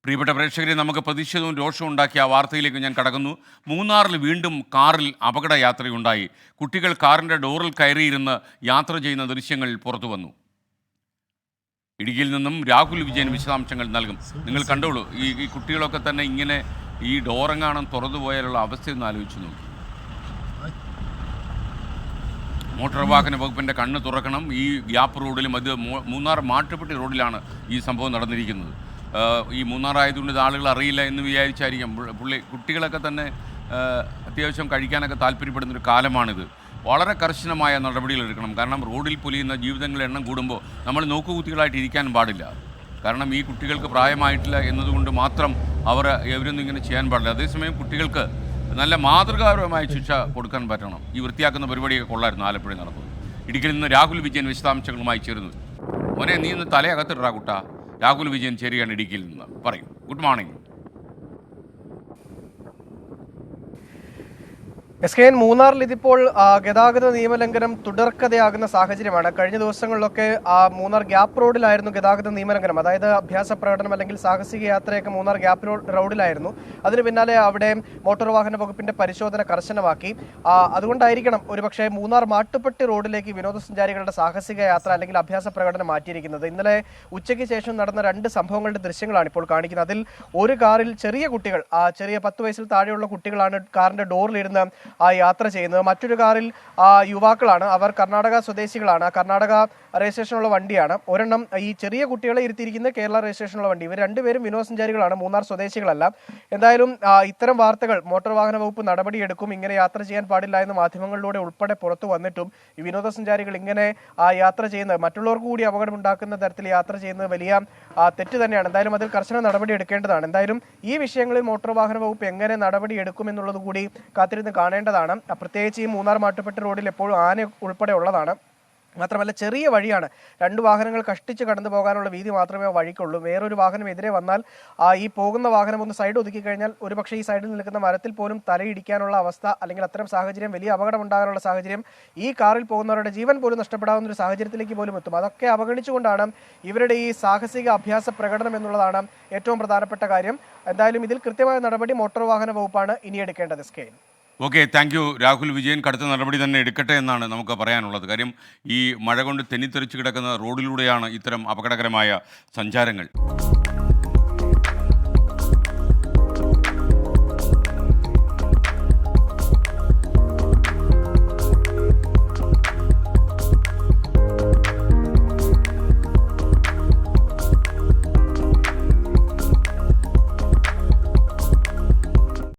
പ്രിയപ്പെട്ട പ്രേക്ഷകരെ, നമുക്ക് പ്രതിഷേധവും രോഷവും ഉണ്ടാക്കിയ ആ വാർത്തയിലേക്ക് ഞാൻ കടക്കുന്നു. മൂന്നാറിൽ വീണ്ടും കാറിൽ അപകട യാത്രയുണ്ടായി. കുട്ടികൾ കാറിൻ്റെ ഡോറിൽ കയറിയിരുന്ന് യാത്ര ചെയ്യുന്ന ദൃശ്യങ്ങൾ പുറത്തു വന്നു. ഇടുക്കിയിൽ നിന്നും രാഹുൽ വിജയൻ വിശദാംശങ്ങൾ നൽകും. നിങ്ങൾ കണ്ടോളൂ, ഈ കുട്ടികളൊക്കെ തന്നെ ഇങ്ങനെ ഈ ഡോറെങ്ങാനും തുറന്നു പോയാലുള്ള അവസ്ഥയൊന്ന് ആലോചിച്ച് നോക്കി. മോട്ടോർ വാഹന വകുപ്പിൻ്റെ കണ്ണ് തുറക്കണം. ഈ ഗ്യാപ്പ് റോഡിലും അത് മൂന്നാർ മാട്ടുപ്പെട്ടി റോഡിലാണ് ഈ സംഭവം നടന്നിരിക്കുന്നത്. ഈ മൂന്നാറായതുകൊണ്ട് ഇത് ആളുകൾ അറിയില്ല എന്ന് വിചാരിച്ചായിരിക്കും. കുട്ടികളൊക്കെ തന്നെ അത്യാവശ്യം കഴിക്കാനൊക്കെ താല്പര്യപ്പെടുന്നൊരു കാലമാണിത്. വളരെ കർശനമായ നടപടികൾ എടുക്കണം. കാരണം റോഡിൽ പൊലിയുന്ന ജീവിതങ്ങളുടെ എണ്ണം കൂടുമ്പോൾ നമ്മൾ നോക്കുകുത്തികളായിട്ട് ഇരിക്കാൻ പാടില്ല. കാരണം ഈ കുട്ടികൾക്ക് പ്രായമായിട്ടില്ല എന്നതുകൊണ്ട് മാത്രം ഇവരൊന്നും ഇങ്ങനെ ചെയ്യാൻ പാടില്ല. അതേസമയം കുട്ടികൾക്ക് നല്ല മാതൃകാപരമായ ശിക്ഷ കൊടുക്കാൻ പറ്റണം. ഈ വൃത്തിയാക്കുന്ന പരിപാടിയൊക്കെ കൊള്ളായിരുന്നു ആലപ്പുഴ നടന്നത്. ഇടുക്കിയിൽ നിന്ന് രാഹുൽ വിജയൻ വിശദാംശങ്ങളുമായി ചേരുന്നു. മോനെ, നീ ഇന്ന് തലയകത്തിട്ടാ കുട്ടാ. രാഹുൽ വിജയൻ ചേരുകയാണ് ഇടുക്കിയിൽ നിന്ന്. പറയും. Good morning. SKN മൂന്നാറിൽ ഇതിപ്പോൾ ഗതാഗത നിയമലംഘനം തുടർക്കഥയാകുന്ന സാഹചര്യമാണ്. കഴിഞ്ഞ ദിവസങ്ങളിലൊക്കെ മൂന്നാർ ഗ്യാപ്പ് റോഡിലായിരുന്നു ഗതാഗത നിയമലംഘനം. അതായത് അഭ്യാസ പ്രകടനം അല്ലെങ്കിൽ സാഹസിക യാത്രയൊക്കെ മൂന്നാർ ഗ്യാപ്പ് റോഡിലായിരുന്നു. അതിന് പിന്നാലെ അവിടെ മോട്ടോർ വാഹന വകുപ്പിന്റെ പരിശോധന കർശനമാക്കി. അതുകൊണ്ടായിരിക്കണം ഒരുപക്ഷെ മൂന്നാർ മാട്ടുപ്പെട്ടി റോഡിലേക്ക് വിനോദസഞ്ചാരികളുടെ സാഹസിക യാത്ര അല്ലെങ്കിൽ അഭ്യാസ പ്രകടനം മാറ്റിയിരിക്കുന്നത്. ഇന്നലെ ഉച്ചയ്ക്ക് ശേഷം നടന്ന 2 സംഭവങ്ങളുടെ ദൃശ്യങ്ങളാണ് ഇപ്പോൾ കാണിക്കുന്നത്. അതിൽ ഒരു കാറിൽ ചെറിയ കുട്ടികൾ, ചെറിയ 10 വയസ്സിൽ താഴെയുള്ള കുട്ടികളാണ് കാറിന്റെ ഡോറിലിരുന്ന് യാത്ര ചെയ്യുന്നത്. മറ്റൊരു കാറിൽ യുവാക്കളാണ്. അവർ കർണാടക സ്വദേശികളാണ്. കർണാടക രജിസ്ട്രേഷനുള്ള വണ്ടിയാണ്. ഒരെണ്ണം ഈ ചെറിയ കുട്ടികളെ ഇരുത്തിയിരിക്കുന്ന കേരള രജിസ്ട്രേഷനുള്ള വണ്ടി. ഇവർ രണ്ടുപേരും വിനോദസഞ്ചാരികളാണ്, മൂന്നാർ സ്വദേശികളല്ല. എന്തായാലും ഇത്തരം വാർത്തകൾ മോട്ടോർ വാഹന വകുപ്പ് നടപടിയെടുക്കും. ഇങ്ങനെ യാത്ര ചെയ്യാൻ പാടില്ല എന്ന് മാധ്യമങ്ങളിലൂടെ ഉൾപ്പെടെ പുറത്തു വന്നിട്ടും ഈ വിനോദസഞ്ചാരികൾ ഇങ്ങനെ യാത്ര ചെയ്യുന്നത്, മറ്റുള്ളവർക്ക് കൂടി അപകടമുണ്ടാക്കുന്ന തരത്തിൽ യാത്ര ചെയ്യുന്നത് വലിയ തെറ്റ് തന്നെയാണ്. എന്തായാലും അതിൽ കർശന നടപടി എടുക്കേണ്ടതാണ്. എന്തായാലും ഈ വിഷയങ്ങളിൽ മോട്ടോർ വാഹന വകുപ്പ് എങ്ങനെ നടപടി എടുക്കുമെന്നുള്ളത് കൂടി കാത്തിരുന്ന് കാണേണ്ടതാണ്. പ്രത്യേകിച്ച് ഈ മൂന്നാർ മാട്ടുപ്പെട്ടി റോഡിൽ എപ്പോഴും ആന ഉൾപ്പെടെ ഉള്ളതാണ്. മാത്രമല്ല ചെറിയ വഴിയാണ്. 2 വാഹനങ്ങൾ കഷ്ടിച്ച് കടന്നു പോകാനുള്ള വീതി മാത്രമേ ആ വഴിക്കുള്ളൂ. വേറൊരു വാഹനം എതിരെ വന്നാൽ ഈ പോകുന്ന വാഹനം ഒന്ന് സൈഡ് ഒതുക്കി കഴിഞ്ഞാൽ ഒരുപക്ഷെ ഈ സൈഡിൽ നിൽക്കുന്ന മരത്തിൽ പോലും തലയിടിക്കാനുള്ള അവസ്ഥ, അല്ലെങ്കിൽ അത്തരം സാഹചര്യം, വലിയ അപകടം ഉണ്ടാകാനുള്ള സാഹചര്യം, ഈ കാറിൽ പോകുന്നവരുടെ ജീവൻ പോലും നഷ്ടപ്പെടാവുന്ന ഒരു സാഹചര്യത്തിലേക്ക് പോലും എത്തും. അതൊക്കെ അവഗണിച്ചുകൊണ്ടാണ് ഇവരുടെ ഈ സാഹസിക അഭ്യാസ പ്രകടനം എന്നുള്ളതാണ് ഏറ്റവും പ്രധാനപ്പെട്ട കാര്യം. എന്തായാലും ഇതിൽ കൃത്യമായ നടപടി മോട്ടോർ വാഹന വകുപ്പാണ് ഇനി എടുക്കേണ്ടത്. SKN. Okay, thank you Rahul Vijayan. കടുത്ത നടപടി തന്നെ എടുക്കട്ടെ എന്നാണ് നമുക്ക് പറയാനുള്ളത്. കാര്യം ഈ മഴ കൊണ്ട് തെന്നിത്തെറിച്ച് കിടക്കുന്ന റോഡിലൂടെയാണ് ഇത്തരം അപകടകരമായ സഞ്ചാരങ്ങൾ.